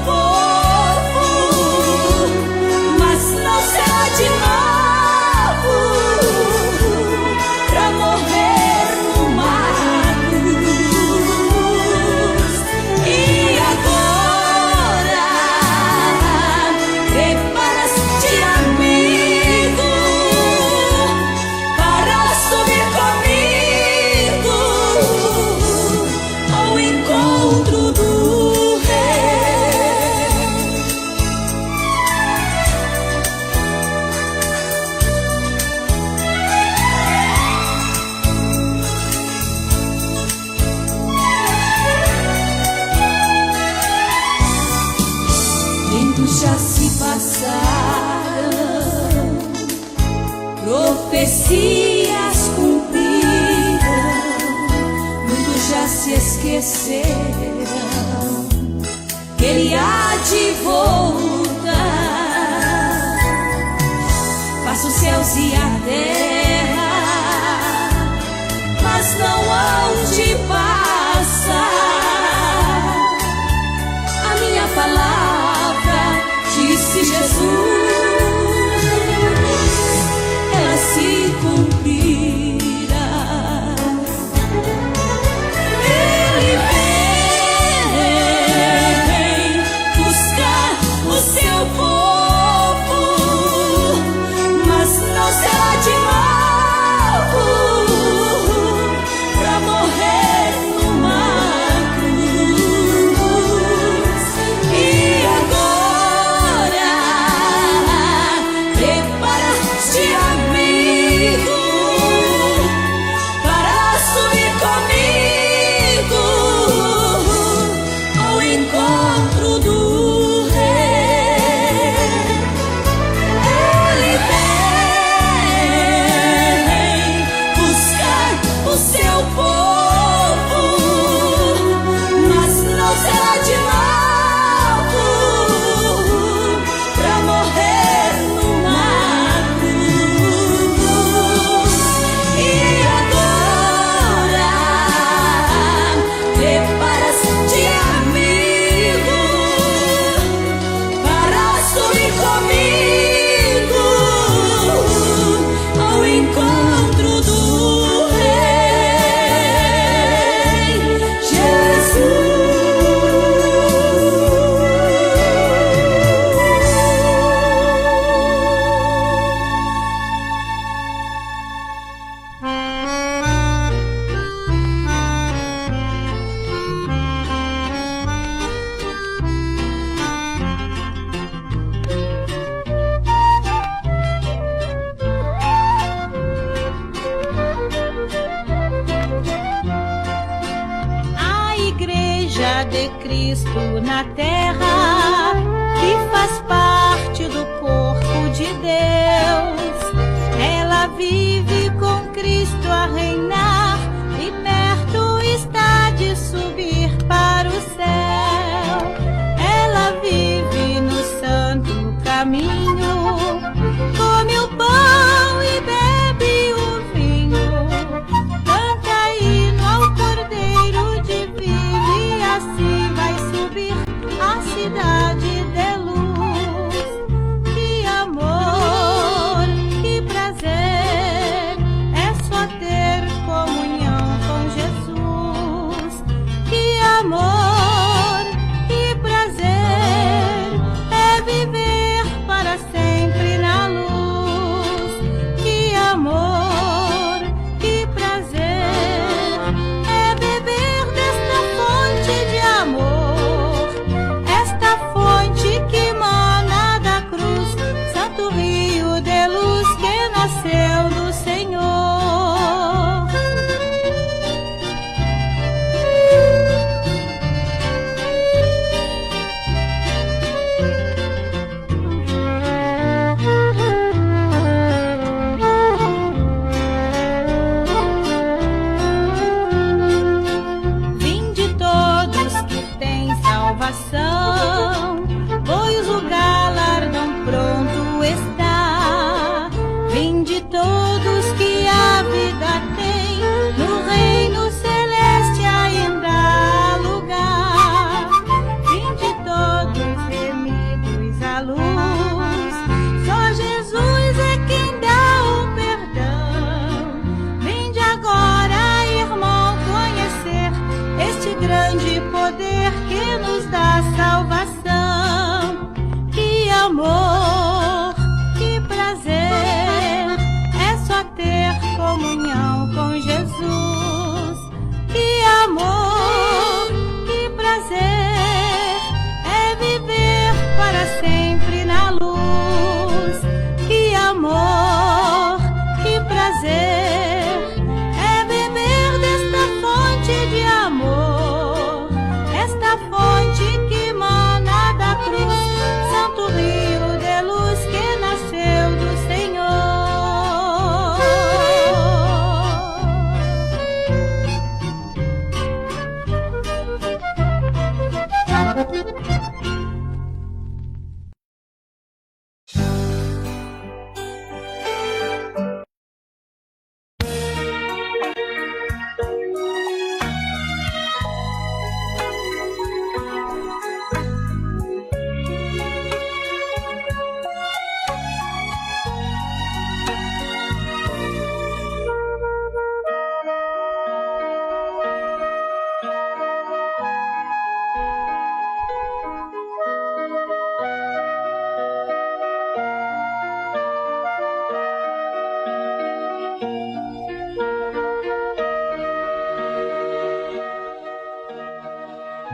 povo, mas não será de novo pra morrer numa cruz. E agora prepara-te, amigo, para subir comigo ao encontro do já se passaram, profecias cumpriram, muitos já se esqueceram que Ele há de voltar. Passa os céus e a terra, mas não hão de passar a minha palavra, disse Jesus, ela se cumprirá. Ele vem buscar o seu povo, mas não será de novo pra morrer numa cruz. E agora prepara-te, amigo, para subir comigo ao encontro do Rei. Ele vem buscar o seu povo, mas não será de novo pra morrer numa cruz. E agora prepara-te, amigo, para subir comigo ao encontro do Rei Jesus. A Igreja de Cristo na Terra, que faz parte do corpo de Deus, ela vive com Cristo a reinar e perto está de subir para o céu. Ela vive no santo caminho, come o pão e bebe o vinho, canta hino ao Cordeiro divino e assim vai subir a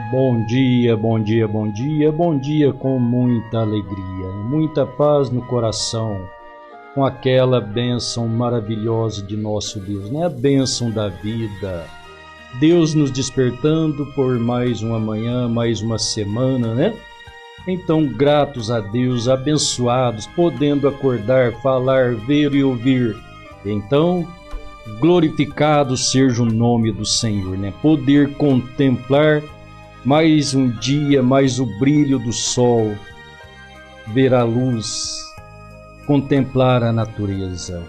Bom dia, bom dia, bom dia, bom dia com muita alegria, muita paz no coração, com aquela bênção maravilhosa de nosso Deus, né? A bênção da vida, Deus nos despertando por mais uma manhã, mais uma semana, né? Então, gratos a Deus, abençoados, podendo acordar, falar, ver e ouvir. Então, glorificado seja o nome do Senhor, né? Poder contemplar mais um dia, mais o brilho do sol, ver a luz, contemplar a natureza.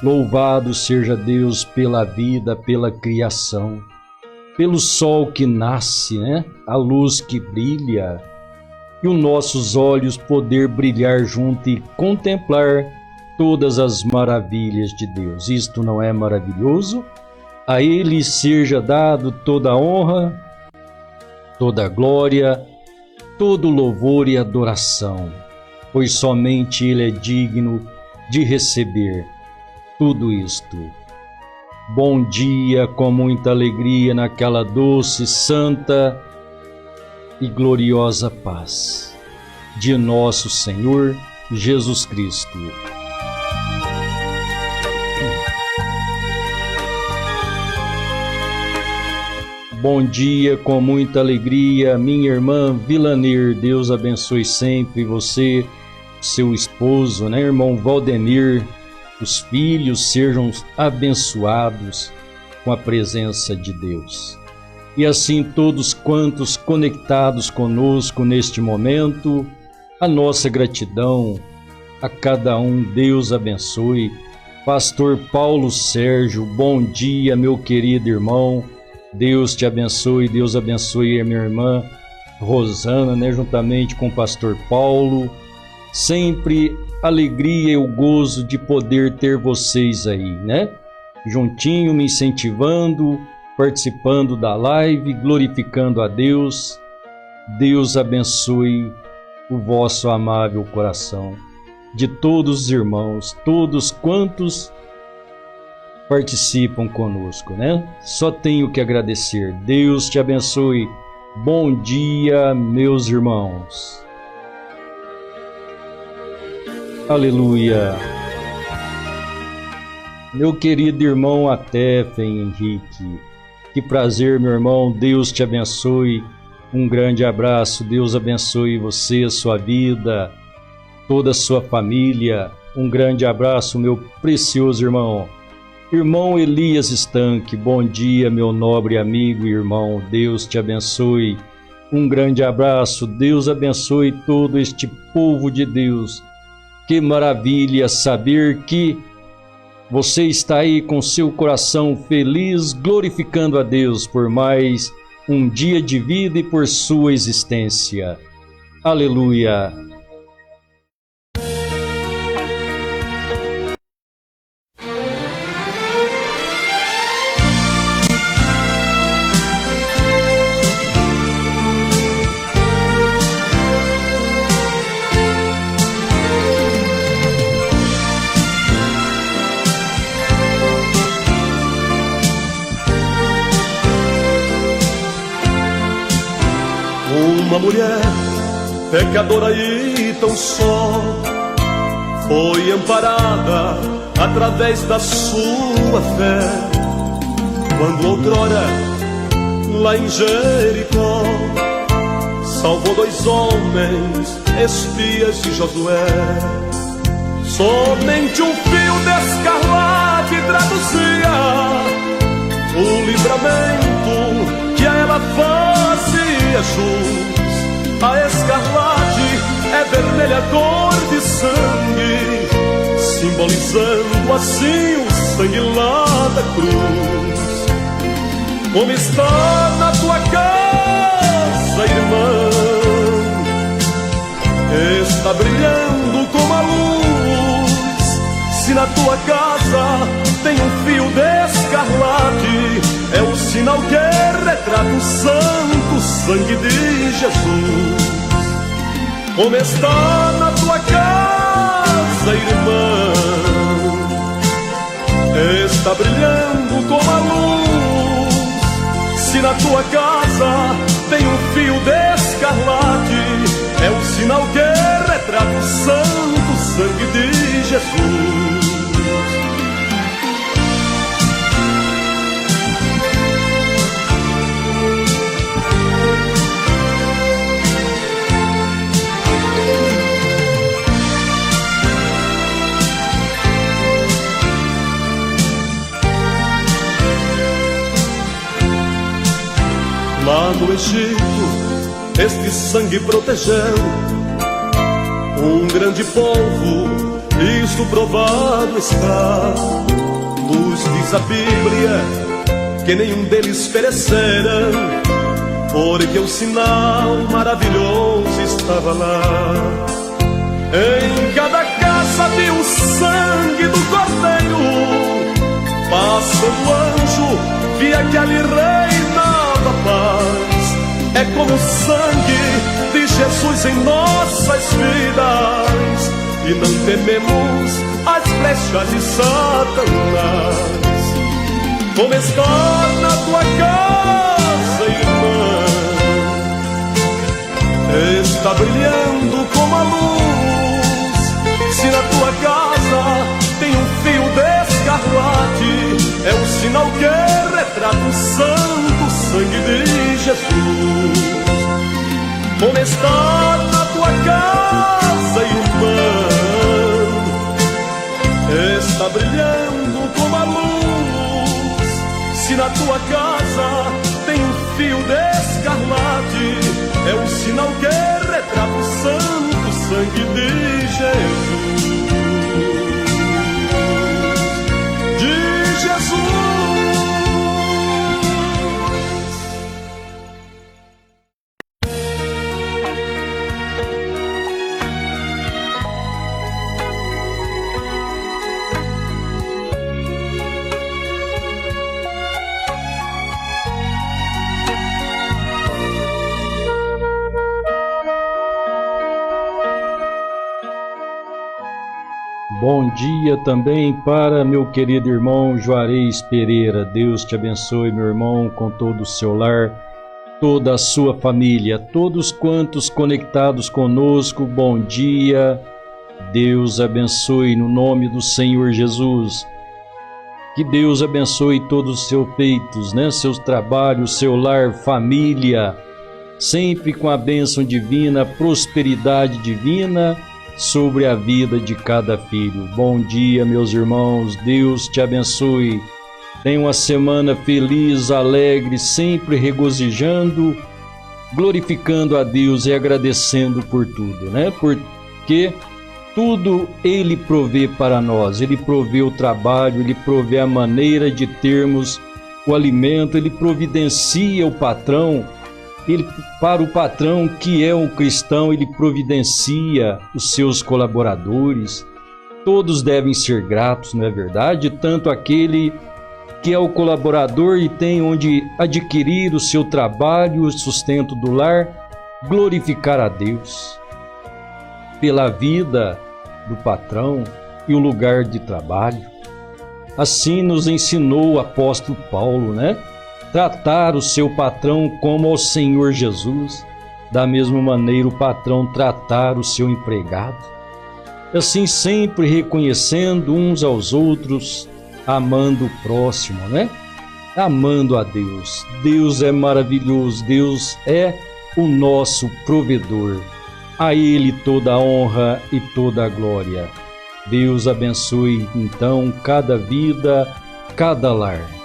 Louvado seja Deus pela vida, pela criação, pelo sol que nasce, né? A luz que brilha, e os nossos olhos poder brilhar junto e contemplar todas as maravilhas de Deus. Isto não é maravilhoso? A Ele seja dado toda a honra, toda a glória, todo louvor e adoração, pois somente Ele é digno de receber tudo isto. Bom dia com muita alegria naquela doce, santa e gloriosa paz de nosso Senhor Jesus Cristo. Bom dia com muita alegria, minha irmã Vilanir. Deus abençoe sempre você, seu esposo, né, irmão Valdemir. Os filhos sejam abençoados com a presença de Deus. E assim todos quantos conectados conosco neste momento, a nossa gratidão a cada um. Deus abençoe. Pastor Paulo Sérgio, bom dia, meu querido irmão. Deus te abençoe, Deus abençoe a minha irmã Rosana, né, juntamente com o pastor Paulo. Sempre alegria e o gozo de poder ter vocês aí, né? Juntinho, me incentivando, participando da live, glorificando a Deus. Deus abençoe o vosso amável coração, de todos os irmãos, todos quantos participam conosco, né? Só tenho que agradecer. Deus te abençoe. Bom dia, meus irmãos. Aleluia. Meu querido irmão Atefen Henrique, que prazer, meu irmão. Deus te abençoe. Um grande abraço. Deus abençoe você, a sua vida, toda a sua família. Um grande abraço, meu precioso irmão. Irmão Elias Estanque, bom dia, meu nobre amigo e irmão. Deus te abençoe. Um grande abraço. Deus abençoe todo este povo de Deus. Que maravilha saber que você está aí com seu coração feliz, glorificando a Deus por mais um dia de vida e por sua existência. Aleluia. Uma mulher pecadora e tão só foi amparada através da sua fé, quando outrora lá em Jericó salvou 2 homens, espias de Josué. Somente um fio de escarlate traduzia o livramento que a ela fazia jus. A escarlate é vermelha cor de sangue, simbolizando assim o sangue lá da cruz. Como está na tua casa, irmão, está brilhando como a luz. Se na tua casa tem um fio de escarlate, é o sinal que retrata o santo sangue de Jesus. Como está na tua casa, irmão, está brilhando como a luz. Se na tua casa tem um fio de escarlate, é o sinal que retrata o santo sangue de Jesus. Lá no Egito, este sangue protegeu um grande povo, isto provado está. Nos diz a Bíblia que nenhum deles perecera, porque o sinal maravilhoso estava lá. Em cada casa havia o sangue do Cordeiro, passando o anjo, via que ali reinava a paz. É como o sangue de Jesus em nossas vidas, e não tememos as flechas de Satanás. Como está na tua casa, irmã, está brilhando como a luz. Se na tua casa tem um fio de escarlate, é um sinal que retrata o santo sangue de Jesus. Como está na tua casa, irmã, está brilhando como a luz. Se na tua casa tem um fio de escarlate, é um sinal que retrata o santo sangue de Jesus. De Jesus. Bom dia também para meu querido irmão Juarez Pereira. Deus te abençoe, meu irmão, com todo o seu lar, toda a sua família, todos quantos conectados conosco. Bom dia, Deus abençoe no nome do Senhor Jesus. Que Deus abençoe todos os seus feitos, seus trabalhos, seu lar, família, sempre com a bênção divina, prosperidade divina sobre a vida de cada filho. Bom dia, meus irmãos, Deus te abençoe. Tenha uma semana feliz, alegre, sempre regozijando, glorificando a Deus e agradecendo por tudo, Porque tudo Ele provê para nós. Ele provê o trabalho, Ele provê a maneira de termos o alimento, Ele providencia o patrão. Para o patrão que é um cristão, ele providencia os seus colaboradores. Todos devem ser gratos, não é verdade? Tanto aquele que é o colaborador e tem onde adquirir o seu trabalho, o sustento do lar, glorificar a Deus pela vida do patrão e o lugar de trabalho. Assim nos ensinou o apóstolo Paulo, Tratar o seu patrão como ao Senhor Jesus, da mesma maneira o patrão tratar o seu empregado. Assim sempre reconhecendo uns aos outros, amando o próximo, Amando a Deus. Deus é maravilhoso, Deus é o nosso provedor. A Ele toda a honra e toda a glória. Deus abençoe então cada vida, cada lar.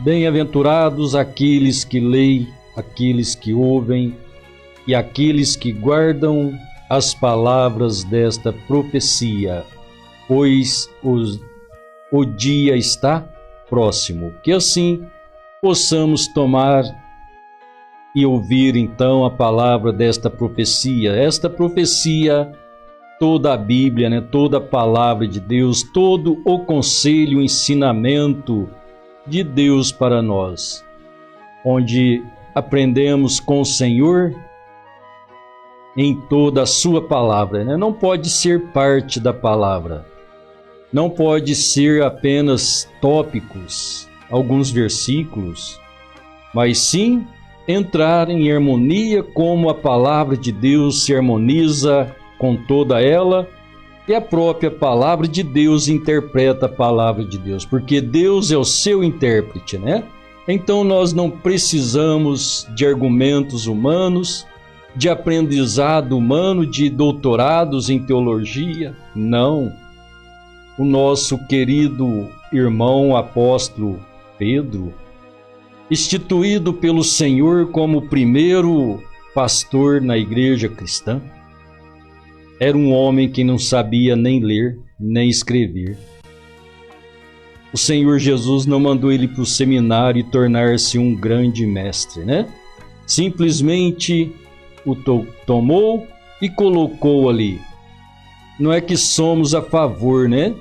Bem-aventurados aqueles que leem, aqueles que ouvem e aqueles que guardam as palavras desta profecia, pois o dia está próximo. Que assim possamos tomar e ouvir então a palavra desta profecia. Esta profecia, toda a Bíblia, toda a palavra de Deus, todo o conselho, o ensinamento de Deus para nós, onde aprendemos com o Senhor em toda a sua palavra, né? Não pode ser parte da palavra, não pode ser apenas tópicos, alguns versículos, mas sim entrar em harmonia como a palavra de Deus se harmoniza com toda ela, e a própria palavra de Deus interpreta a palavra de Deus, porque Deus é o seu intérprete, né? Então nós não precisamos de argumentos humanos, de aprendizado humano, de doutorados em teologia. Não. O nosso querido irmão apóstolo Pedro, instituído pelo Senhor como primeiro pastor na igreja cristã, era um homem que não sabia nem ler, nem escrever. O Senhor Jesus não mandou ele para o seminário e tornar-se um grande mestre, né? Simplesmente o tomou e colocou ali. Não é que somos a favor, né,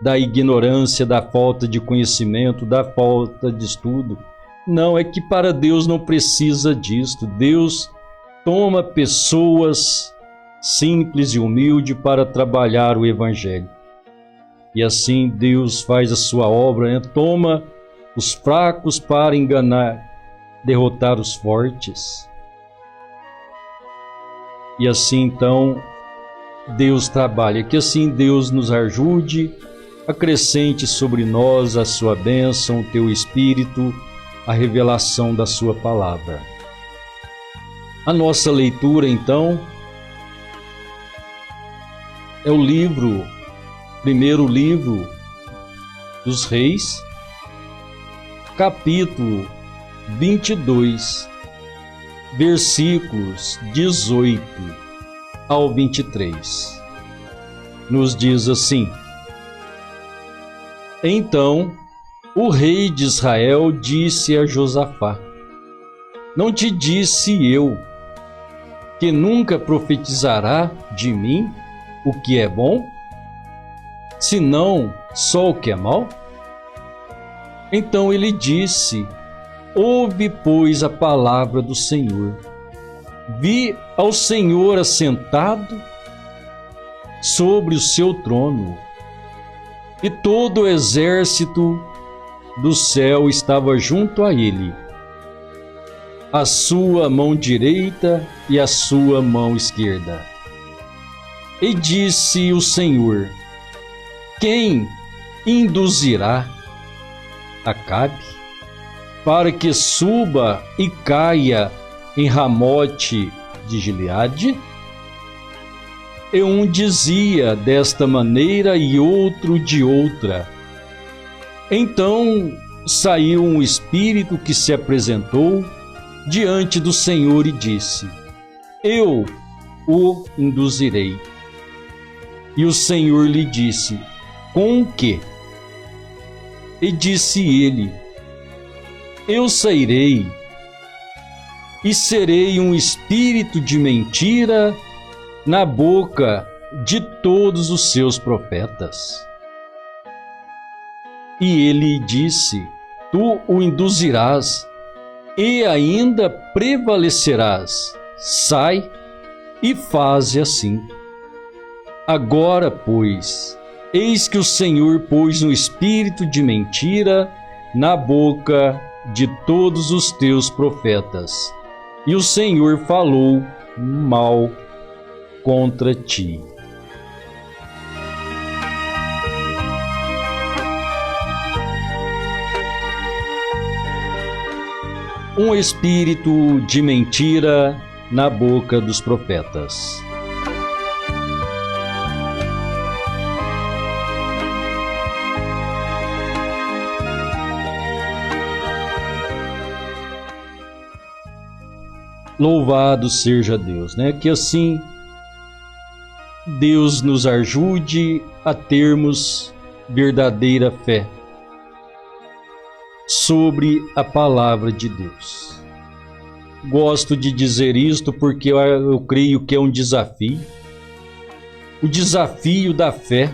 da ignorância, da falta de conhecimento, da falta de estudo. Não, é que para Deus não precisa disto. Deus toma pessoas simples e humildes para trabalhar o Evangelho. E assim Deus faz a sua obra, né? Toma os fracos para enganar, derrotar os fortes. E assim então Deus trabalha. Que assim Deus nos ajude, acrescente sobre nós a sua bênção, o teu Espírito, a revelação da sua palavra. A nossa leitura então é o primeiro livro dos Reis, capítulo 22, versículos 18 ao 23. Nos diz assim: Então o rei de Israel disse a Josafá: Não te disse eu que nunca profetizará de mim o que é bom, senão só o que é mal? Então ele disse: Ouve, pois, a palavra do Senhor. Vi ao Senhor assentado sobre o seu trono, e todo o exército do céu estava junto a ele, a sua mão direita e a sua mão esquerda. E disse o Senhor: Quem induzirá Acabe para que suba e caia em Ramote de Gileade? E um dizia desta maneira e outro de outra. Então saiu um espírito que se apresentou diante do Senhor e disse: Eu o induzirei. E o Senhor lhe disse: Com o quê? E disse ele: Eu sairei e serei um espírito de mentira na boca de todos os seus profetas. E ele disse: Tu o induzirás e ainda prevalecerás. Sai e faze assim. Agora, pois, eis que o Senhor pôs um espírito de mentira na boca de todos os teus profetas, e o Senhor falou mal contra ti. Um espírito de mentira na boca dos profetas. Louvado seja Deus, né? Que assim Deus nos ajude a termos verdadeira fé sobre a palavra de Deus. Gosto de dizer isto porque eu creio que é um desafio. O desafio da fé,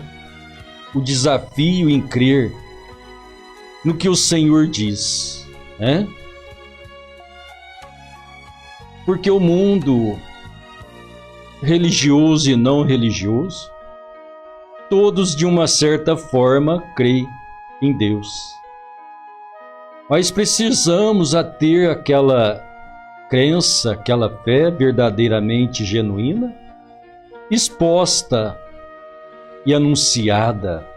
o desafio em crer no que o Senhor diz, né? Porque o mundo religioso e não religioso, todos de uma certa forma creem em Deus. Mas precisamos ter aquela crença, aquela fé verdadeiramente genuína, exposta e anunciada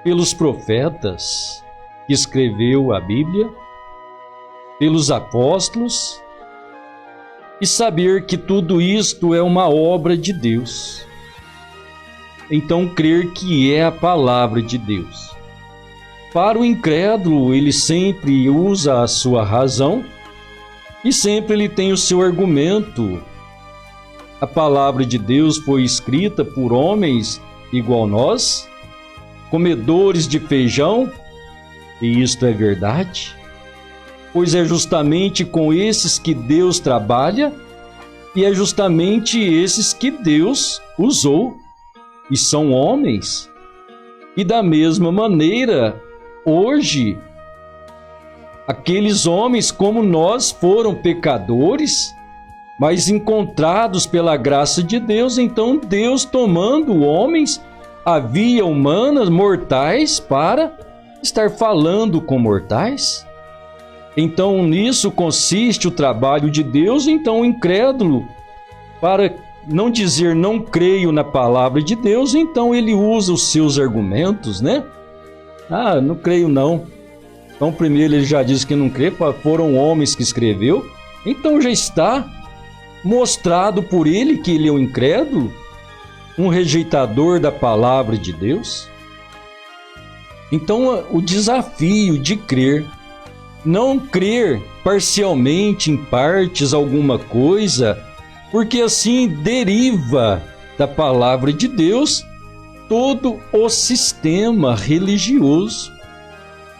pelos profetas que escreveu a Bíblia, pelos apóstolos, e saber que tudo isto é uma obra de Deus. Então crer que é a palavra de Deus. Para o incrédulo, ele sempre usa a sua razão e sempre ele tem o seu argumento. A palavra de Deus foi escrita por homens igual nós, comedores de feijão, e isto é verdade, pois é justamente com esses que Deus trabalha e é justamente esses que Deus usou, e são homens. E da mesma maneira, hoje, aqueles homens como nós foram pecadores, mas encontrados pela graça de Deus, então Deus tomando homens, a via humana, mortais, para estar falando com mortais. Então nisso consiste o trabalho de Deus. Então o incrédulo, para não dizer não creio na palavra de Deus, então ele usa os seus argumentos, né? Ah, não creio não. Então primeiro ele já diz que não crê, foram homens que escreveu, então já está mostrado por ele que ele é um incrédulo, um rejeitador da palavra de Deus. Então o desafio de crer, não crer parcialmente, em partes, alguma coisa, porque assim deriva da palavra de Deus todo o sistema religioso.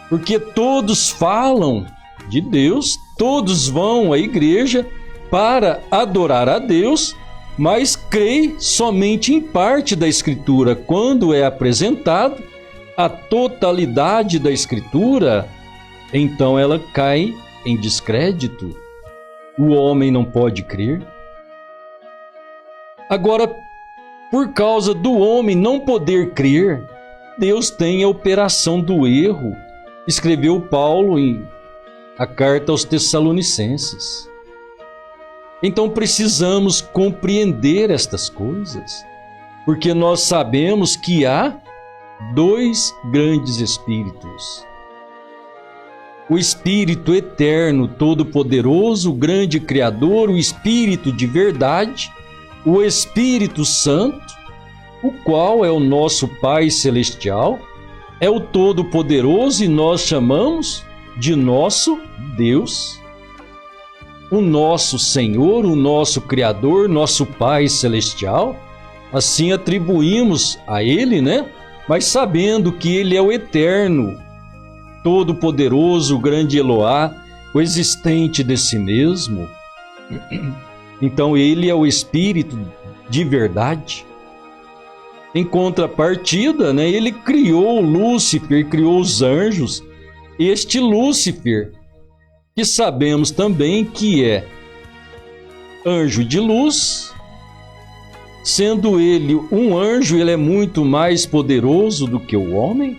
Porque todos falam de Deus, todos vão à igreja para adorar a Deus, mas creem somente em parte da Escritura. Quando é apresentado a totalidade da Escritura, então ela cai em descrédito. O homem não pode crer. Agora, por causa do homem não poder crer, Deus tem a operação do erro. Escreveu Paulo em a carta aos Tessalonicenses. Então precisamos compreender estas coisas, porque nós sabemos que há dois grandes espíritos. O Espírito eterno, todo-poderoso, o grande Criador, o Espírito de verdade, o Espírito Santo, o qual é o nosso Pai Celestial, é o Todo-Poderoso e nós chamamos de nosso Deus. O nosso Senhor, o nosso Criador, nosso Pai Celestial, assim atribuímos a Ele, né? Mas sabendo que Ele é o Eterno, Todo-Poderoso, o grande Eloá, o existente de si mesmo. Então Ele é o Espírito de verdade. Em contrapartida, né, Ele criou Lúcifer, criou os anjos. Este Lúcifer, que sabemos também que é anjo de luz, sendo ele um anjo, ele é muito mais poderoso do que o homem.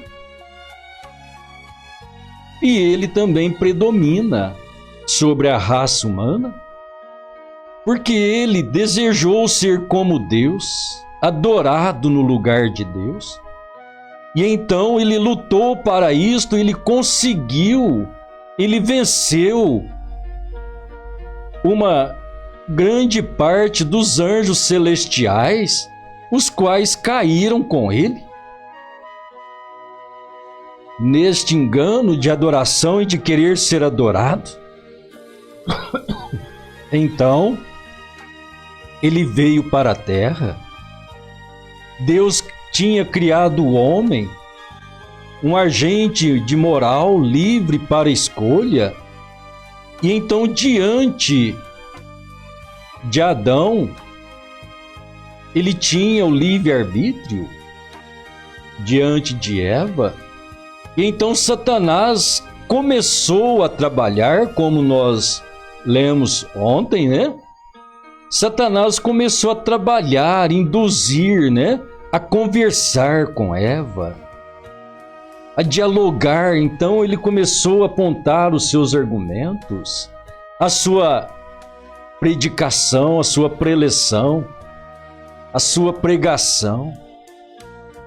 E ele também predomina sobre a raça humana, porque ele desejou ser como Deus, adorado no lugar de Deus. E então ele lutou para isto, ele conseguiu, ele venceu uma grande parte dos anjos celestiais, os quais caíram com ele. Neste engano de adoração e de querer ser adorado. Então, ele veio para a terra. Deus tinha criado o homem, um agente de moral livre para escolha. E então, diante de Adão, ele tinha o livre-arbítrio. Diante de Eva, E então Satanás começou a trabalhar, como nós lemos ontem, né? Satanás começou a trabalhar, induzir, né? A conversar com Eva, a dialogar. Então ele começou a apontar os seus argumentos, a sua predicação, a sua preleção, a sua pregação.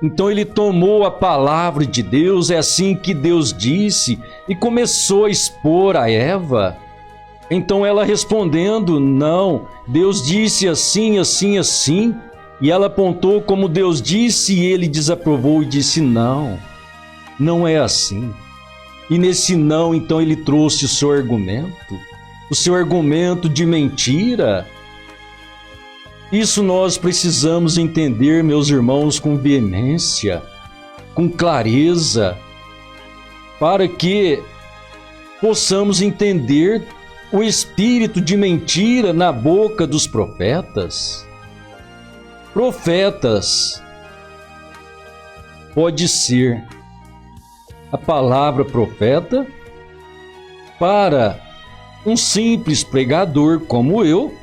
Então ele tomou a palavra de Deus, é assim que Deus disse, e começou a expor a Eva. Então ela respondendo, não, Deus disse assim, assim, assim, e ela apontou como Deus disse, e ele desaprovou e disse, não, não é assim. E nesse não, então ele trouxe o seu argumento de mentira. Isso nós precisamos entender, meus irmãos, com veemência, com clareza, para que possamos entender o espírito de mentira na boca dos profetas. Profetas pode ser a palavra profeta para um simples pregador como eu.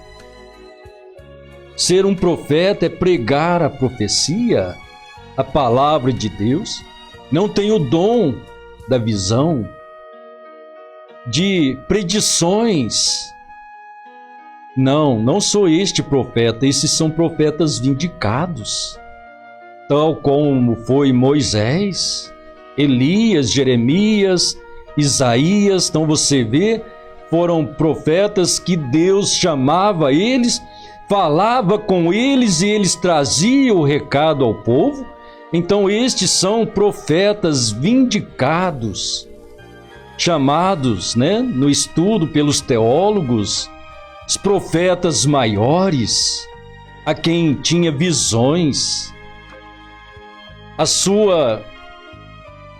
Ser um profeta é pregar a profecia, a palavra de Deus. Não tem o dom da visão, de predições. Não sou este profeta, esses são profetas vindicados, tal como foi Moisés, Elias, Jeremias, Isaías. Então você vê, foram profetas que Deus chamava eles, falava com eles e eles traziam o recado ao povo. Então estes são profetas vindicados, chamados, né, no estudo pelos teólogos, os profetas maiores, a quem tinha visões. A sua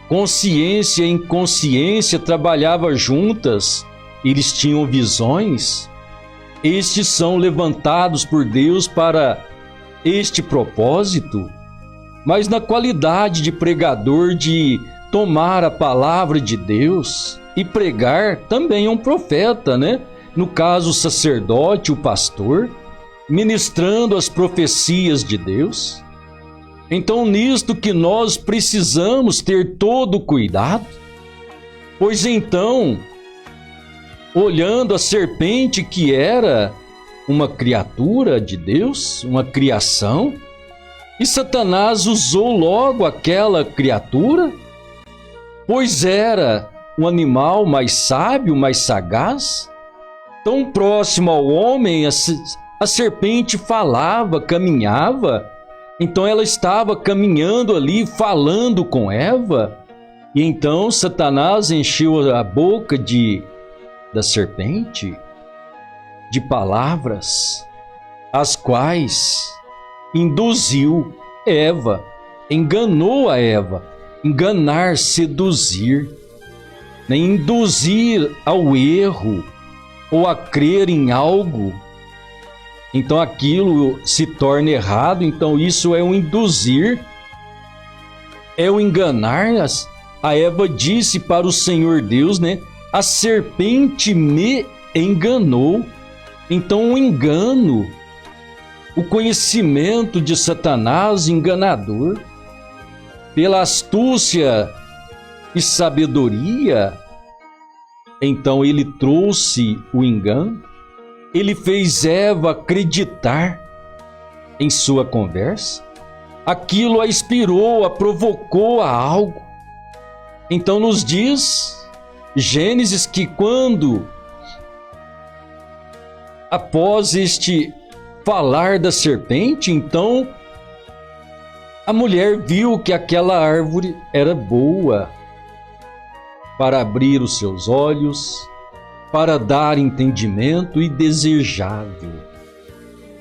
consciência e inconsciência trabalhavam juntas, eles tinham visões. Estes são levantados por Deus para este propósito, mas na qualidade de pregador, de tomar a palavra de Deus e pregar, também é um profeta, né? No caso, o sacerdote, o pastor, ministrando as profecias de Deus. Então, nisto que nós precisamos ter todo cuidado, pois então, olhando a serpente, que era uma criatura de Deus, uma criação, e Satanás usou logo aquela criatura, pois era um animal mais sábio, mais sagaz, tão próximo ao homem. A serpente falava, caminhava, então ela estava caminhando ali, falando com Eva, e então Satanás encheu a boca da serpente de palavras, as quais induziu Eva, enganou a Eva. Enganar, seduzir, né? Induzir ao erro ou a crer em algo, então aquilo se torna errado. Então isso é um induzir, é o enganar. A Eva disse para o Senhor Deus, né? A serpente me enganou. Então o engano, o conhecimento de Satanás enganador, pela astúcia e sabedoria, então ele trouxe o engano, ele fez Eva acreditar em sua conversa, aquilo a inspirou, a provocou a algo. Então nos diz Gênesis que quando, após este falar da serpente, então a mulher viu que aquela árvore era boa para abrir os seus olhos, para dar entendimento, e desejável.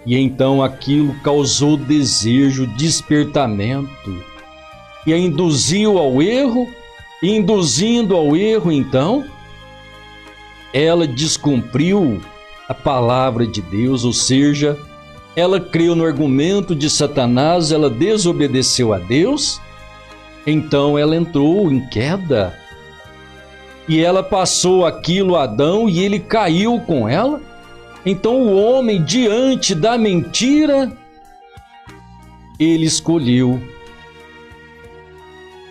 E então aquilo causou desejo, despertamento, e a induziu ao erro, e induzindo ao erro, então, ela descumpriu a palavra de Deus, ou seja, ela creu no argumento de Satanás, ela desobedeceu a Deus, Então ela entrou em queda e ela passou aquilo a Adão e ele caiu com ela. Então o homem, diante da mentira, ele escolheu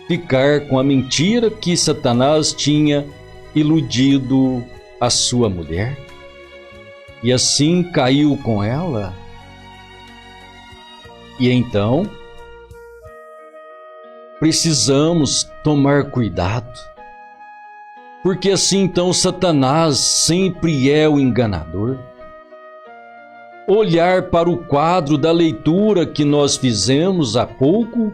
ficar com a mentira que Satanás tinha iludido a sua mulher. E assim caiu com ela. E então precisamos tomar cuidado, porque assim então Satanás sempre é o enganador. Olhar para o quadro da leitura que nós fizemos há pouco,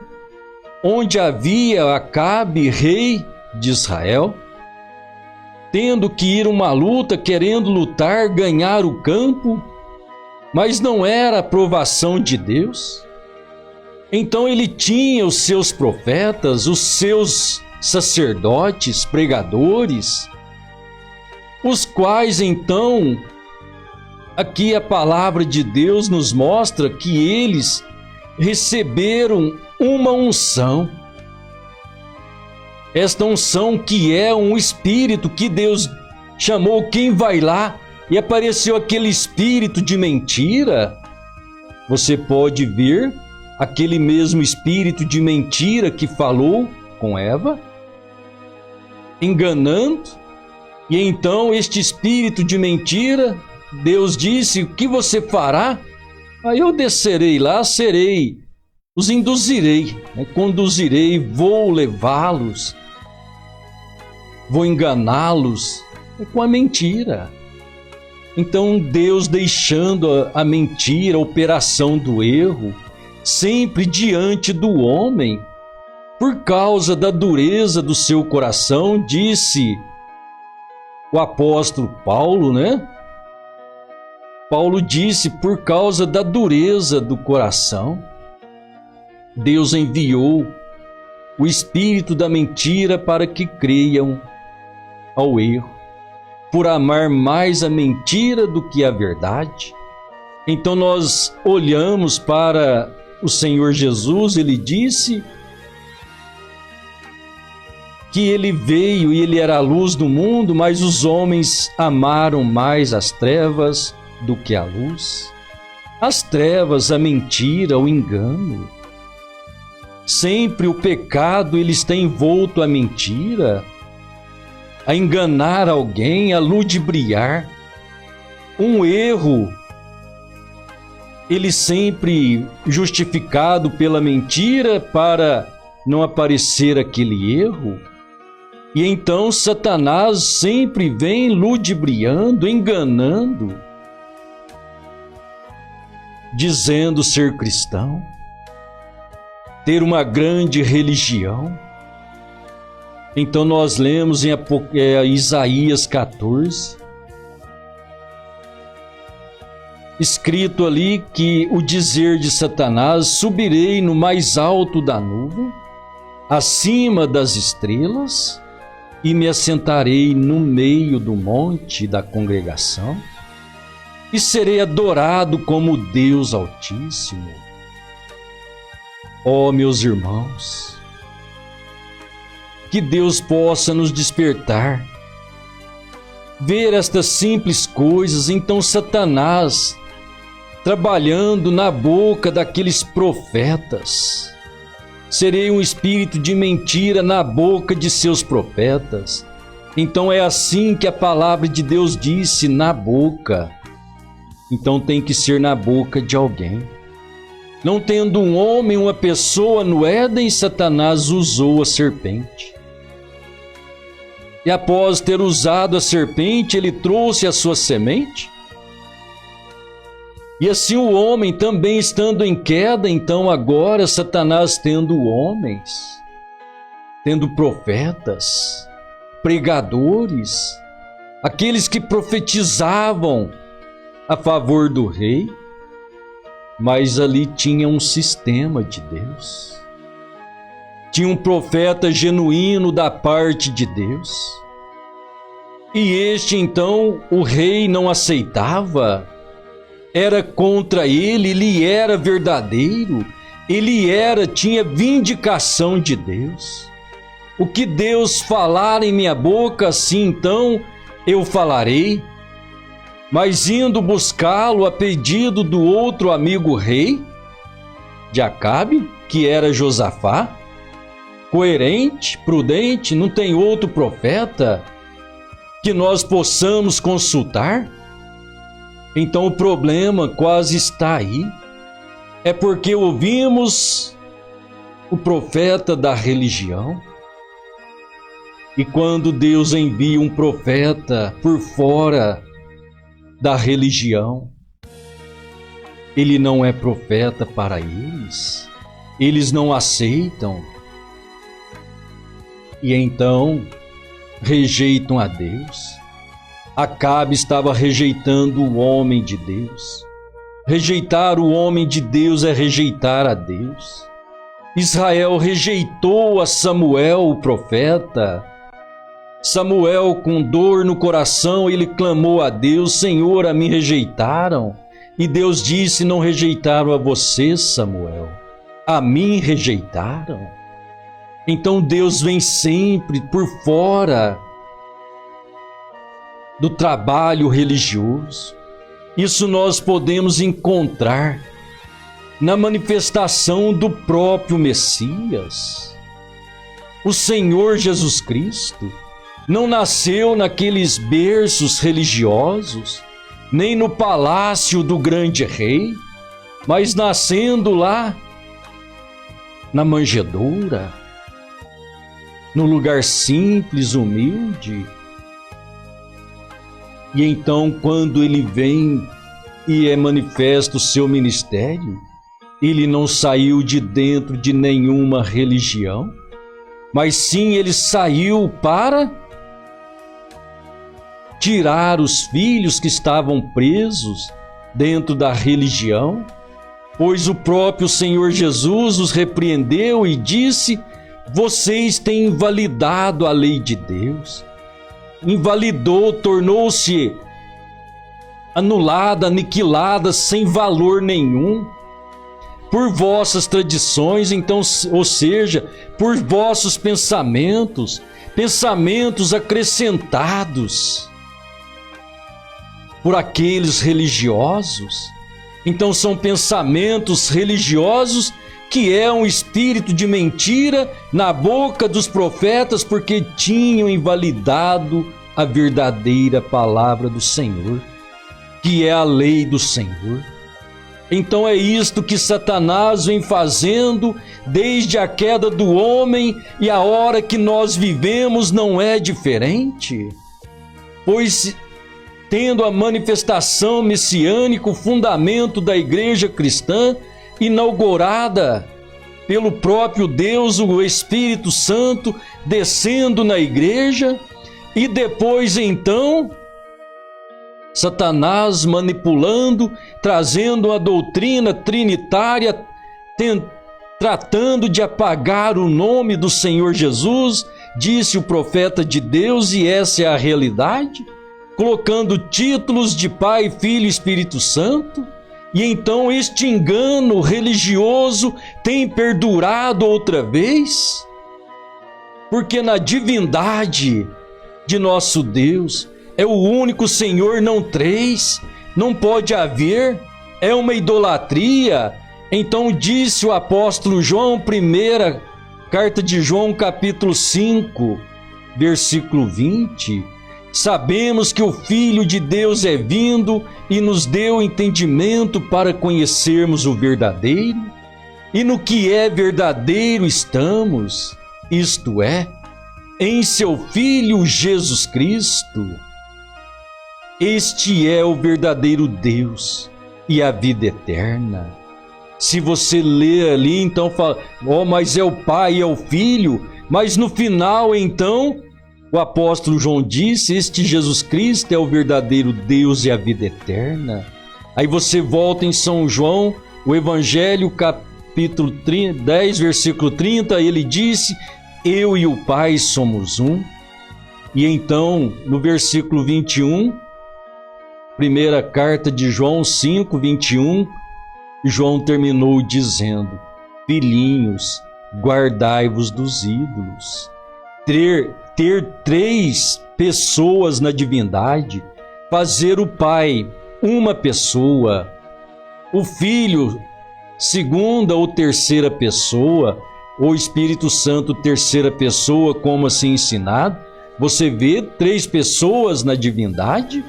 onde havia Acabe, rei de Israel, tendo que ir uma luta, querendo lutar, ganhar o campo, mas não era a aprovação de Deus. Então ele tinha os seus profetas, os seus sacerdotes, pregadores, os quais então, aqui a palavra de Deus nos mostra que eles receberam uma unção. Esta unção que é um espírito que Deus chamou, quem vai lá e apareceu aquele espírito de mentira. Você pode ver aquele mesmo espírito de mentira que falou com Eva, enganando, e então este espírito de mentira, Deus disse: o que você fará? Aí eu descerei lá, os induzirei, conduzirei, vou levá-los, vou enganá-los com a mentira. Então Deus deixando a mentira, a operação do erro, sempre diante do homem, por causa da dureza do seu coração, disse o apóstolo Paulo, Paulo disse, por causa da dureza do coração, Deus enviou o espírito da mentira para que creiam ao erro, por amar mais a mentira do que a verdade. Então nós olhamos para o Senhor Jesus, ele disse que ele veio e ele era a luz do mundo, mas os homens amaram mais as trevas do que a luz. As trevas, a mentira, o engano. Sempre o pecado ele está envolto à mentira, a enganar alguém, a ludibriar. Um erro, ele sempre justificado pela mentira para não aparecer aquele erro. E então Satanás sempre vem ludibriando, enganando, dizendo ser cristão, ter uma grande religião. Então nós lemos em Isaías 14, escrito ali que o dizer de Satanás: subirei no mais alto da nuvem, acima das estrelas, e me assentarei no meio do monte da congregação, e serei adorado como Deus Altíssimo. Ó meus irmãos, que Deus possa nos despertar, ver estas simples coisas. Então Satanás trabalhando na boca daqueles profetas, serei um espírito de mentira na boca de seus profetas. Então é assim que a palavra de Deus disse, na boca. Então tem que ser na boca de alguém. Não tendo um homem, uma pessoa no Éden, Satanás usou a serpente. E após ter usado a serpente, ele trouxe a sua semente. E assim o homem também estando em queda, então agora Satanás tendo homens, tendo profetas, pregadores, aqueles que profetizavam a favor do rei, mas ali tinha um sistema de Deus. Tinha um profeta genuíno da parte de Deus. E este então o rei não aceitava, era contra ele, ele era verdadeiro, tinha vindicação de Deus. O que Deus falar em minha boca, assim então eu falarei. Mas indo buscá-lo a pedido do outro amigo rei de Acabe, que era Josafá, coerente, prudente, não tem outro profeta que nós possamos consultar? Então o problema quase está aí. É porque ouvimos o profeta da religião. E quando Deus envia um profeta por fora da religião, ele não é profeta para eles. Eles não aceitam. E então rejeitam a Deus. Acabe estava rejeitando o homem de Deus. Rejeitar o homem de Deus é rejeitar a Deus. Israel rejeitou a Samuel, o profeta. Samuel, com dor no coração, ele clamou a Deus: Senhor, a mim rejeitaram. E Deus disse: não rejeitaram a você, Samuel, a mim rejeitaram. Então Deus vem sempre por fora do trabalho religioso. Isso nós podemos encontrar na manifestação do próprio Messias. O Senhor Jesus Cristo não nasceu naqueles berços religiosos, nem no palácio do grande rei, mas nascendo lá na manjedoura, no lugar simples, humilde. E então, quando ele vem e é manifesto o seu ministério, ele não saiu de dentro de nenhuma religião, mas sim ele saiu para tirar os filhos que estavam presos dentro da religião, pois o próprio Senhor Jesus os repreendeu e disse: vocês têm invalidado a lei de Deus. Invalidou, tornou-se anulada, aniquilada, sem valor nenhum, por vossas tradições, então, ou seja, por vossos pensamentos acrescentados por aqueles religiosos. Então são pensamentos religiosos que é um espírito de mentira na boca dos profetas, porque tinham invalidado a verdadeira palavra do Senhor, que é a lei do Senhor. Então é isto que Satanás vem fazendo desde a queda do homem, e a hora que nós vivemos não é diferente, pois tendo a manifestação messiânica, o fundamento da igreja cristã, inaugurada pelo próprio Deus, o Espírito Santo, descendo na igreja, e depois então Satanás manipulando, trazendo a doutrina trinitária, tratando de apagar o nome do Senhor Jesus, disse o profeta de Deus, e essa é a realidade, colocando títulos de Pai, Filho e Espírito Santo. E então este engano religioso tem perdurado outra vez, porque na divindade de nosso Deus é o único Senhor, não três, não pode haver, é uma idolatria. Então disse o apóstolo João, primeira carta de João, capítulo 5, versículo 20, sabemos que o Filho de Deus é vindo e nos deu entendimento para conhecermos o verdadeiro, e no que é verdadeiro estamos, isto é, em seu Filho Jesus Cristo. Este é o verdadeiro Deus e a vida eterna. Se você lê ali, então fala: mas é o Pai e é o Filho, mas no final então o apóstolo João disse: este Jesus Cristo é o verdadeiro Deus e a vida eterna. Aí você volta em São João, o Evangelho, capítulo 10, versículo 30, ele disse: eu e o Pai somos um. E então, no versículo 21, primeira carta de João 5, 21, João terminou dizendo: filhinhos, guardai-vos dos ídolos. Ter 3 pessoas na divindade, fazer o Pai uma pessoa, o Filho segunda ou terceira pessoa, o Espírito Santo terceira pessoa, como assim ensinado. Você vê 3 pessoas na divindade?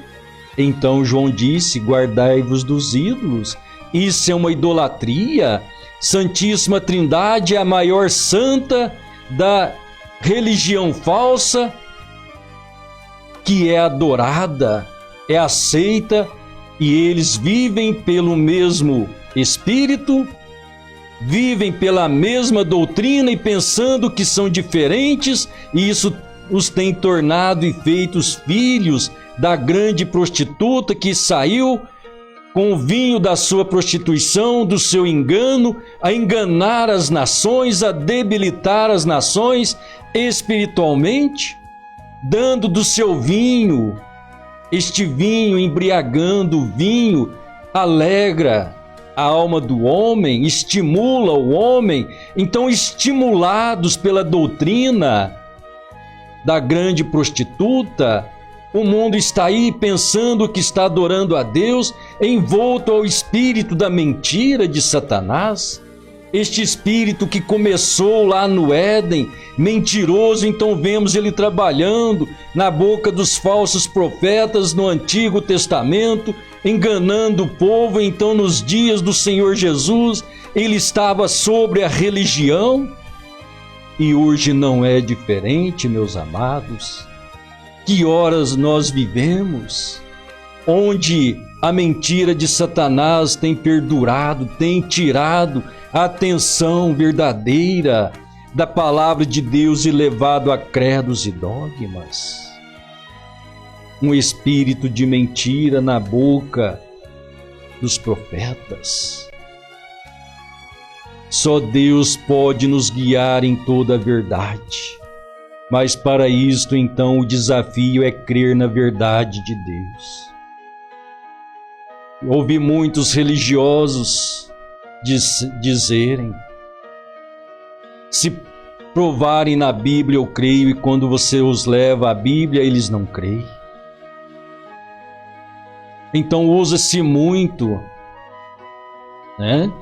Então João disse, guardai-vos dos ídolos. Isso é uma idolatria. Santíssima Trindade é a maior santa da religião falsa, que é adorada, é aceita, e eles vivem pelo mesmo Espírito, vivem pela mesma doutrina e pensando que são diferentes, e isso os tem tornado e feito os filhos da grande prostituta que saiu com o vinho da sua prostituição, do seu engano, a enganar as nações, a debilitar as nações espiritualmente, dando do seu vinho. Este vinho, embriagando o vinho, alegra a alma do homem, estimula o homem. Então, estimulados pela doutrina da grande prostituta, o mundo está aí pensando que está adorando a Deus, envolto ao espírito da mentira de Satanás. Este espírito que começou lá no Éden, mentiroso, então vemos ele trabalhando na boca dos falsos profetas no Antigo Testamento, enganando o povo. Então, nos dias do Senhor Jesus, ele estava sobre a religião, e hoje não é diferente, meus amados. Que horas nós vivemos, onde a mentira de Satanás tem perdurado, tem tirado a atenção verdadeira da palavra de Deus e levado a credos e dogmas. Um espírito de mentira na boca dos profetas. Só Deus pode nos guiar em toda a verdade. Mas para isto, então, o desafio é crer na verdade de Deus. Ouvi muitos religiosos dizerem: se provarem na Bíblia eu creio, e quando você os leva à Bíblia eles não creem. Então usa-se muito, né?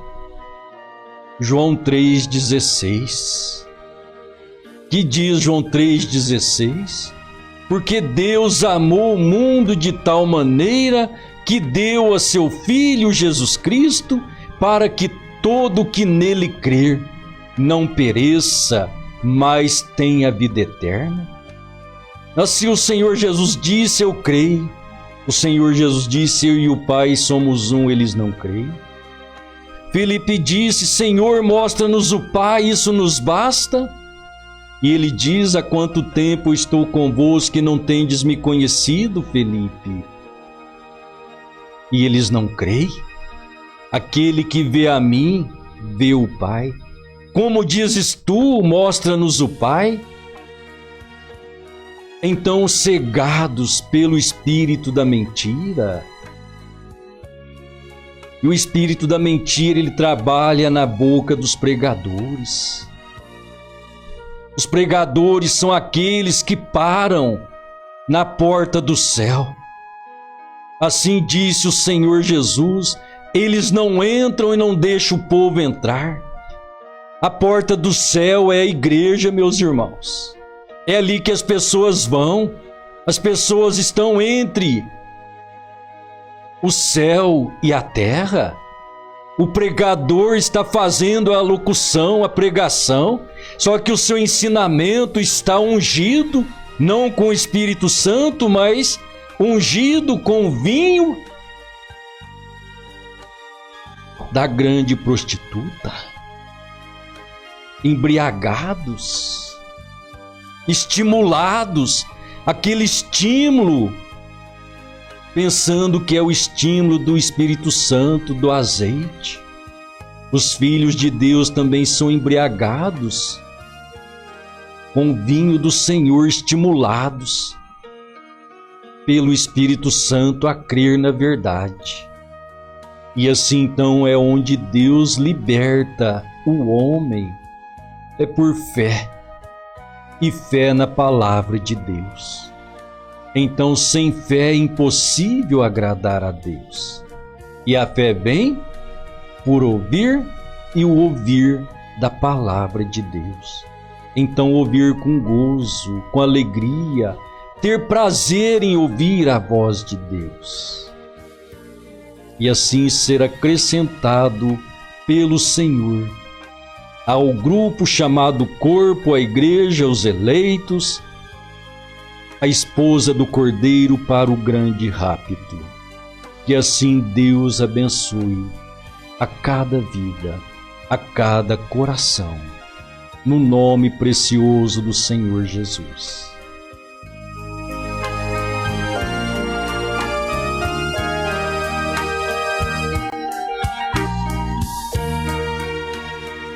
João 3,16. Que diz João 3,16? Porque Deus amou o mundo de tal maneira que deu a seu Filho Jesus Cristo, para que todo que nele crer não pereça, mas tenha vida eterna. Assim o Senhor Jesus disse, eu creio. O Senhor Jesus disse, eu e o Pai somos um, eles não creem. Filipe disse, Senhor, mostra-nos o Pai, isso nos basta. E ele diz, há quanto tempo estou convosco e não tendes me conhecido, Filipe? E eles não creem? Aquele que vê a mim, vê o Pai. Como dizes tu, mostra-nos o Pai? Então, cegados pelo espírito da mentira. E o espírito da mentira, ele trabalha na boca dos pregadores. Os pregadores são aqueles que param na porta do céu. Assim disse o Senhor Jesus, eles não entram e não deixam o povo entrar. A porta do céu é a igreja, meus irmãos. É ali que as pessoas vão. As pessoas estão entre o céu e a terra. O pregador está fazendo a locução, a pregação, só que o seu ensinamento está ungido, não com o Espírito Santo, mas ungido com vinho da grande prostituta. Embriagados, estimulados, aquele estímulo, pensando que é o estímulo do Espírito Santo, do azeite. Os filhos de Deus também são embriagados com o vinho do Senhor, estimulados pelo Espírito Santo a crer na verdade. E assim então é onde Deus liberta o homem é por fé, e fé na palavra de Deus. Então, sem fé é impossível agradar a Deus. E a fé vem por ouvir, e o ouvir da palavra de Deus. Então, ouvir com gozo, com alegria, ter prazer em ouvir a voz de Deus. E assim ser acrescentado pelo Senhor ao grupo chamado corpo, a igreja, os eleitos, a esposa do Cordeiro para o grande rapto. Que assim Deus abençoe a cada vida, a cada coração, no nome precioso do Senhor Jesus.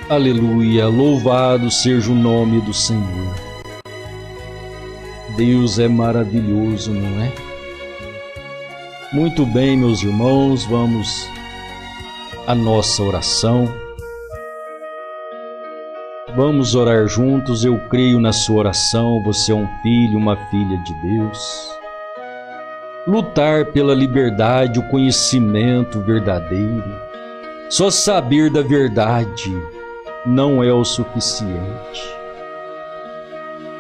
Aleluia, louvado seja o nome do Senhor. Deus é maravilhoso, não é? Muito bem, meus irmãos, vamos à nossa oração. Vamos orar juntos, eu creio na sua oração, você é um filho, uma filha de Deus. Lutar pela liberdade, o conhecimento verdadeiro. Só saber da verdade não é o suficiente.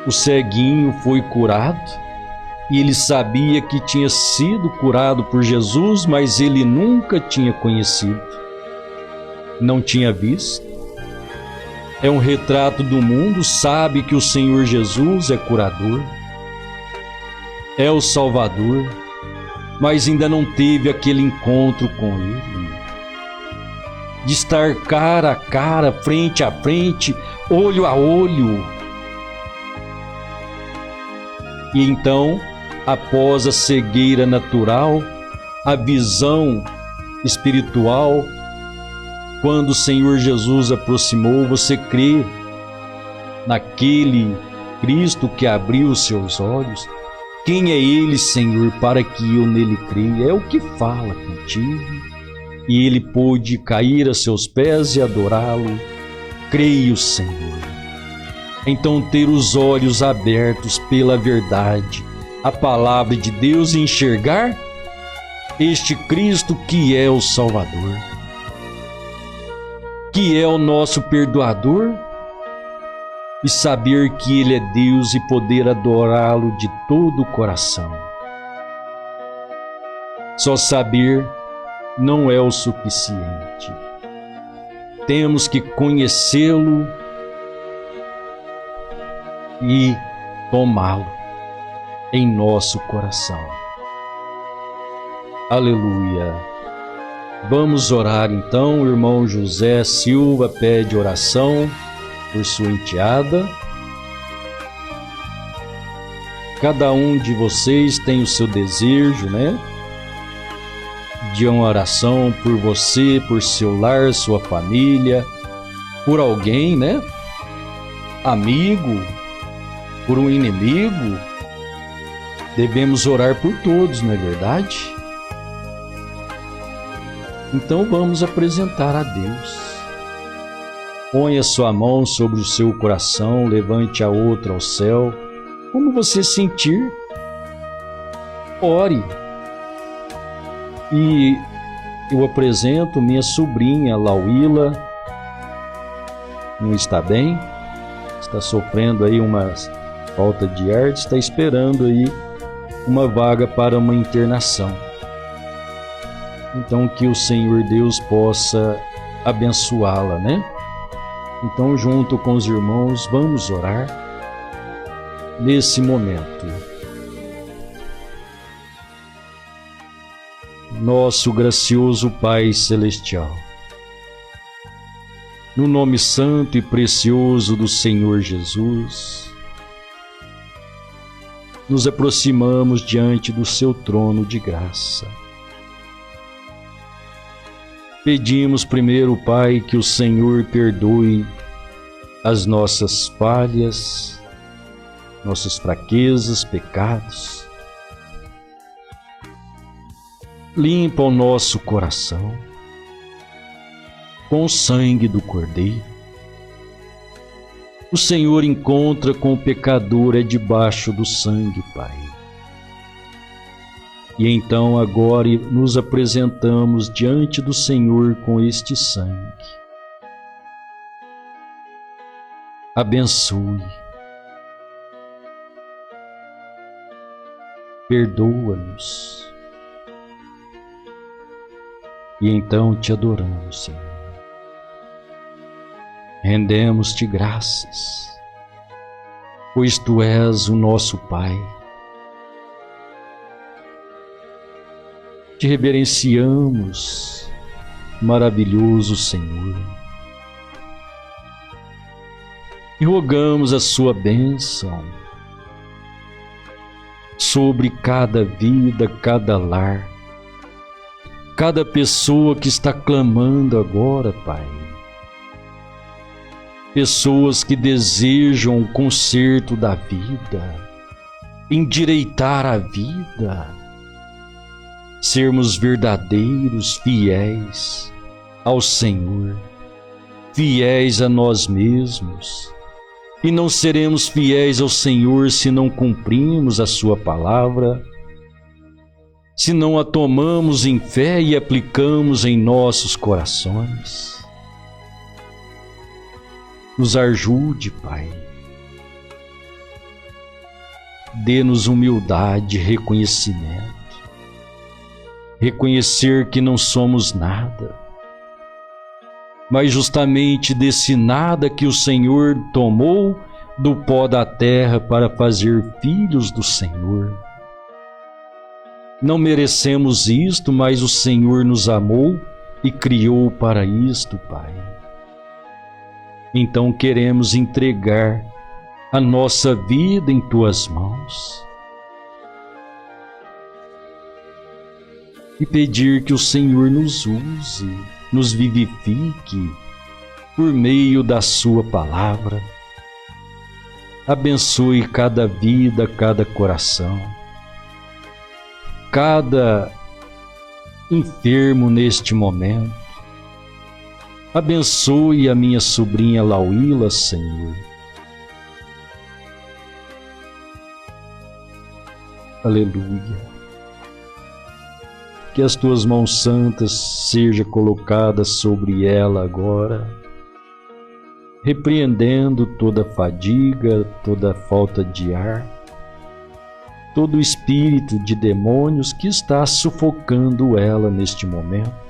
O ceguinho foi curado e ele sabia que tinha sido curado por Jesus, mas ele nunca tinha conhecido, não tinha visto. É um retrato do mundo, sabe que o Senhor Jesus é curador, é o Salvador, mas ainda não teve aquele encontro com Ele. De estar cara a cara, frente a frente, olho a olho. E então, após a cegueira natural, a visão espiritual, quando o Senhor Jesus aproximou, você crê naquele Cristo que abriu os seus olhos? Quem é Ele, Senhor, para que eu nele creia? É o que fala contigo. E ele pôde cair a seus pés e adorá-lo. Creio, Senhor. Então ter os olhos abertos pela verdade, a palavra de Deus, e enxergar este Cristo que é o Salvador, que é o nosso perdoador, e saber que Ele é Deus e poder adorá-lo de todo o coração. Só saber não é o suficiente. Temos que conhecê-lo e tomá-lo em nosso coração. Aleluia. Vamos orar então. O irmão José Silva pede oração por sua enteada. Cada um de vocês tem o seu desejo, né? De uma oração por você, por seu lar, sua família, por alguém, né? Amigo, por um inimigo. Devemos orar por todos, não é verdade? Então vamos apresentar a Deus. Ponha sua mão sobre o seu coração, levante a outra ao céu. Como você sentir, ore. E eu apresento minha sobrinha Lauíla. Não está bem, está sofrendo aí uma falta de ar, está esperando aí uma vaga para uma internação. Então que o Senhor Deus possa abençoá-la, né? Então, junto com os irmãos, vamos orar nesse momento. Nosso gracioso Pai Celestial, no nome santo e precioso do Senhor Jesus, nos aproximamos diante do seu trono de graça. Pedimos primeiro, Pai, que o Senhor perdoe as nossas falhas, nossas fraquezas, pecados. Limpa o nosso coração com o sangue do Cordeiro. o Senhor encontra com o pecador é debaixo do sangue, Pai. E então agora nos apresentamos diante do Senhor com este sangue. Abençoe, perdoa-nos, e então te adoramos, Senhor. Rendemos-te graças, pois Tu és o nosso Pai. Te reverenciamos, maravilhoso Senhor, e rogamos a Sua bênção sobre cada vida, cada lar, cada pessoa que está clamando agora, Pai. Pessoas que desejam o conserto da vida, endireitar a vida, sermos verdadeiros, fiéis ao Senhor, fiéis a nós mesmos. E não seremos fiéis ao Senhor se não cumprimos a Sua palavra, se não a tomamos em fé e aplicamos em nossos corações. Nos ajude, Pai. Dê-nos humildade, reconhecimento. Reconhecer que não somos nada, mas justamente desse nada que o Senhor tomou do pó da terra para fazer filhos do Senhor. Não merecemos isto, mas o Senhor nos amou e criou para isto, Pai. Então queremos entregar a nossa vida em Tuas mãos e pedir que o Senhor nos use, nos vivifique por meio da Sua palavra. Abençoe cada vida, cada coração, cada enfermo neste momento. Abençoe a minha sobrinha Lauíla, Senhor. Aleluia. Que as Tuas mãos santas sejam colocadas sobre ela agora, repreendendo toda fadiga, toda falta de ar, todo espírito de demônios que está sufocando ela neste momento.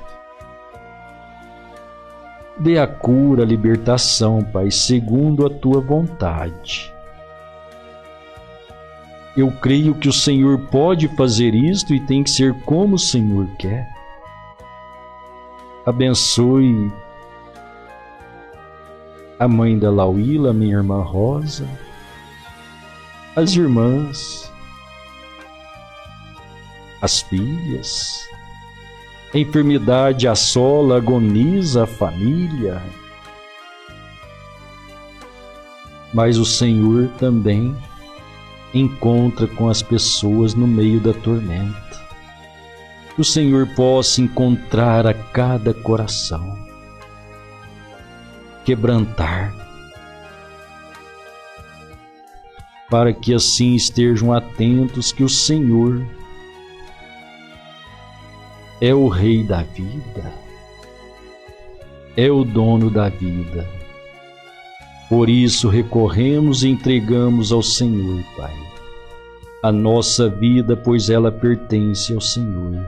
Dê a cura, a libertação, Pai, segundo a Tua vontade. Eu creio que o Senhor pode fazer isto e tem que ser como o Senhor quer. Abençoe a mãe da Lauíla, minha irmã Rosa, as irmãs, as filhas. A enfermidade assola, agoniza a família. Mas o Senhor também encontra com as pessoas no meio da tormenta. Que o Senhor possa encontrar a cada coração, quebrantar, para que assim estejam atentos que o Senhor é o Rei da vida, é o dono da vida. Por isso recorremos e entregamos ao Senhor, Pai, a nossa vida, pois ela pertence ao Senhor.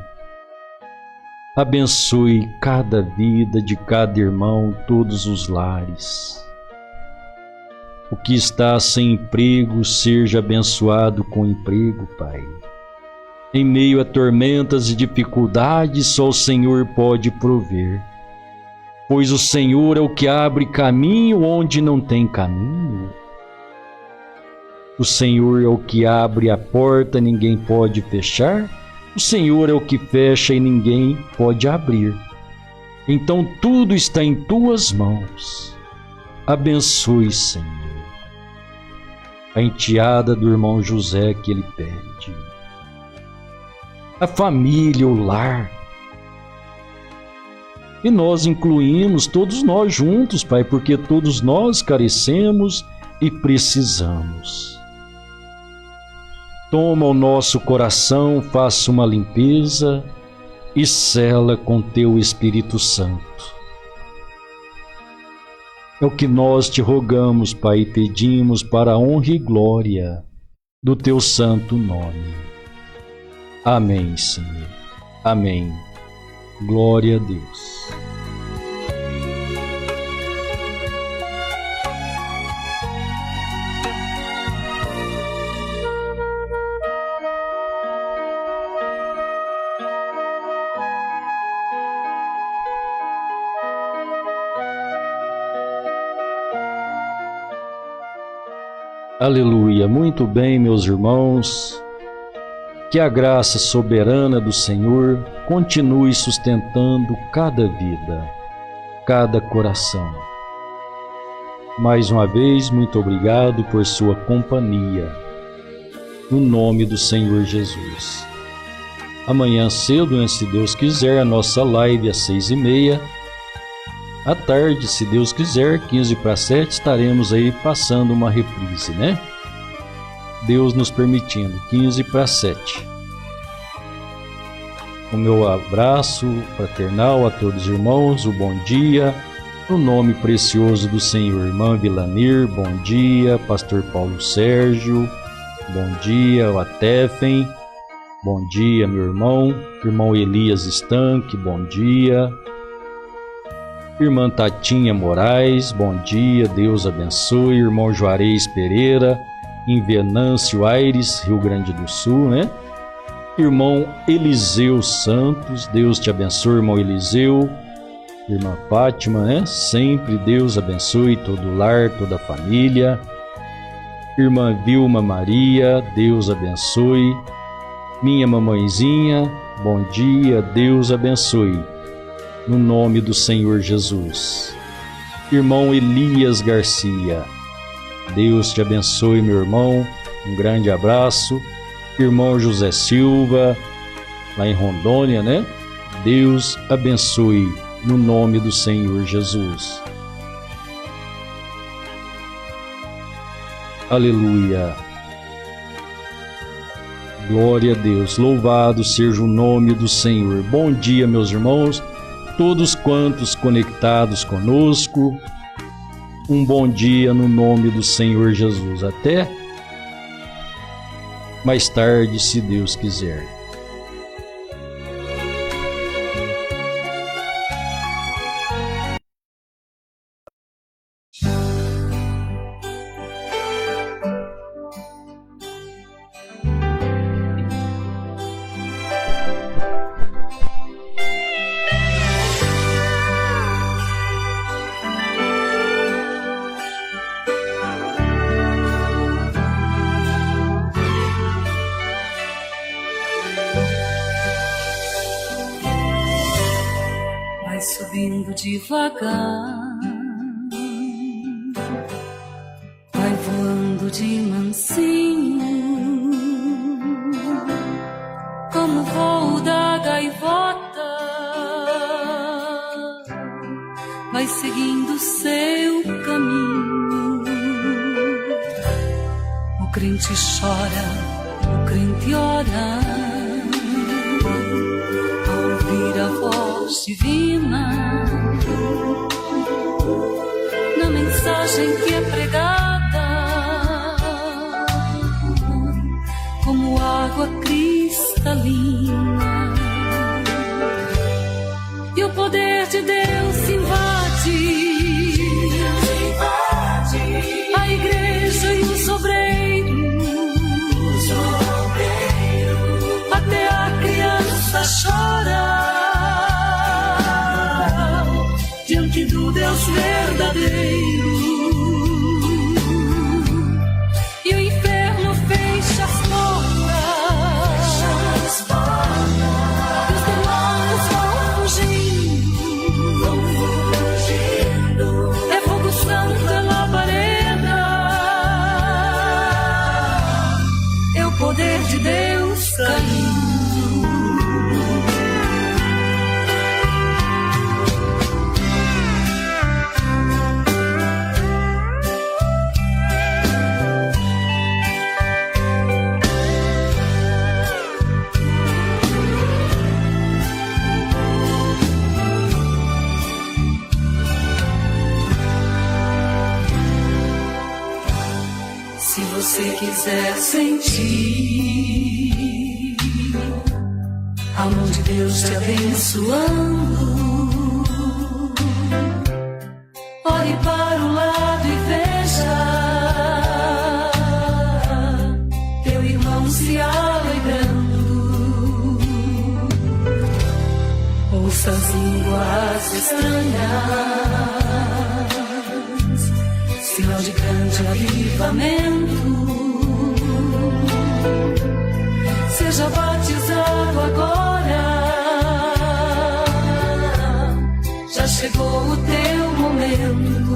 Abençoe cada vida de cada irmão, todos os lares. O que está sem emprego, seja abençoado com emprego, Pai. Em meio a tormentas e dificuldades, só o Senhor pode prover. Pois o Senhor é o que abre caminho onde não tem caminho. O Senhor é o que abre a porta, ninguém pode fechar. O Senhor é o que fecha e ninguém pode abrir. Então tudo está em Tuas mãos. Abençoe, Senhor, a enteada do irmão José que ele pede, a família, o lar. E nós incluímos todos nós juntos, Pai, porque todos nós carecemos e precisamos. Toma o nosso coração, faça uma limpeza e sela com teu Espírito Santo. É o que nós te rogamos, Pai, e pedimos para a honra e glória do teu santo nome. Amém, Senhor. Amém. Glória a Deus. Aleluia. Muito bem, meus irmãos. Que a graça soberana do Senhor continue sustentando cada vida, cada coração. Mais uma vez, muito obrigado por sua companhia. No nome do Senhor Jesus. Amanhã cedo, se Deus quiser, a nossa live às 6h30. À tarde, se Deus quiser, 6:45, estaremos aí passando uma reprise, né? Deus nos permitindo, 6:45. O meu abraço fraternal a todos os irmãos, o bom dia, no nome precioso do Senhor. Irmã Vilanir, bom dia. Pastor Paulo Sérgio, bom dia. O Atefen, bom dia, meu irmão. Irmão Elias Estanque, bom dia. Irmã Tatinha Moraes, bom dia, Deus abençoe. Irmão Juarez Pereira, em Venâncio Aires, Rio Grande do Sul, né? Irmão Eliseu Santos, Deus te abençoe, irmão Eliseu. Irmã Fátima, né? Sempre Deus abençoe todo o lar, toda a família. Irmã Vilma Maria, Deus abençoe. Minha mamãezinha, bom dia, Deus abençoe. No nome do Senhor Jesus. Irmão Elias Garcia, Deus te abençoe, meu irmão. Um grande abraço. Irmão José Silva, lá em Rondônia, né? Deus abençoe, no nome do Senhor Jesus. Aleluia. Glória a Deus. Louvado seja o nome do Senhor. Bom dia, meus irmãos. Todos quantos conectados conosco, um bom dia no nome do Senhor Jesus. Até mais tarde, se Deus quiser. Subindo devagar, vai voando de mansinho, como o voo da gaivota, vai seguindo seu caminho. O crente chora, o crente ora, ao ouvir a voz divina, na mensagem que é pregada, como água cristalina, e o poder de Deus invade a igreja e os obreiros, até a criança chora diante do Deus verdadeiro, e o inferno fecha as portas, e os demônios vão fugindo, é fogo santo, é labareda, é o poder de Deus caindo. você quiser sentir a mão de Deus te abençoando, olhe para o lado e veja teu irmão se alegrando. Ouça as línguas estranhas, sinal de grande avivamento. Seja batizado agora, já chegou o teu momento.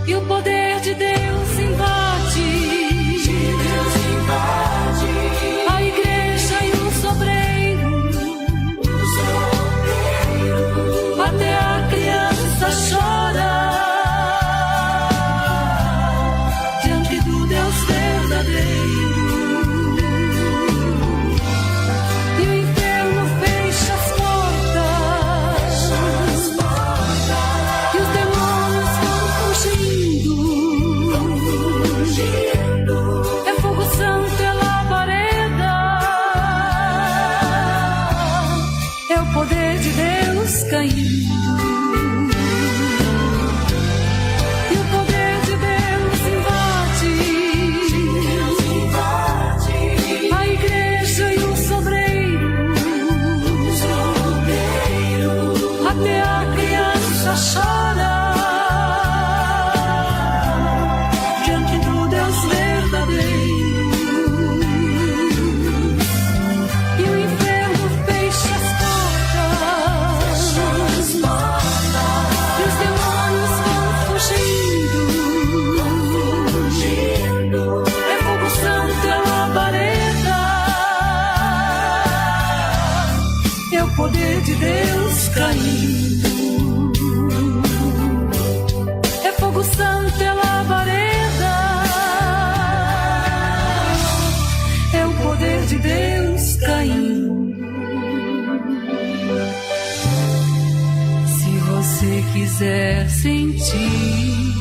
E o poder de Deus invade, a igreja e o sobreiro, até a criança chora diante do Deus verdadeiro. E o inferno fecha as portas, e os demônios vão fugindo. É fogo santo pela labareda, é o poder de Deus caindo. E o poder de Deus invade a igreja e o sobreiro, até a criança chora diante do Deus verdadeiro. E o inferno fecha as portas, e os demônios vão fugindo. É fogo santo, é labareda, é o poder de Deus caindo. É fogo santo, é labareda, é o poder de Deus caindo. Se você quiser sentir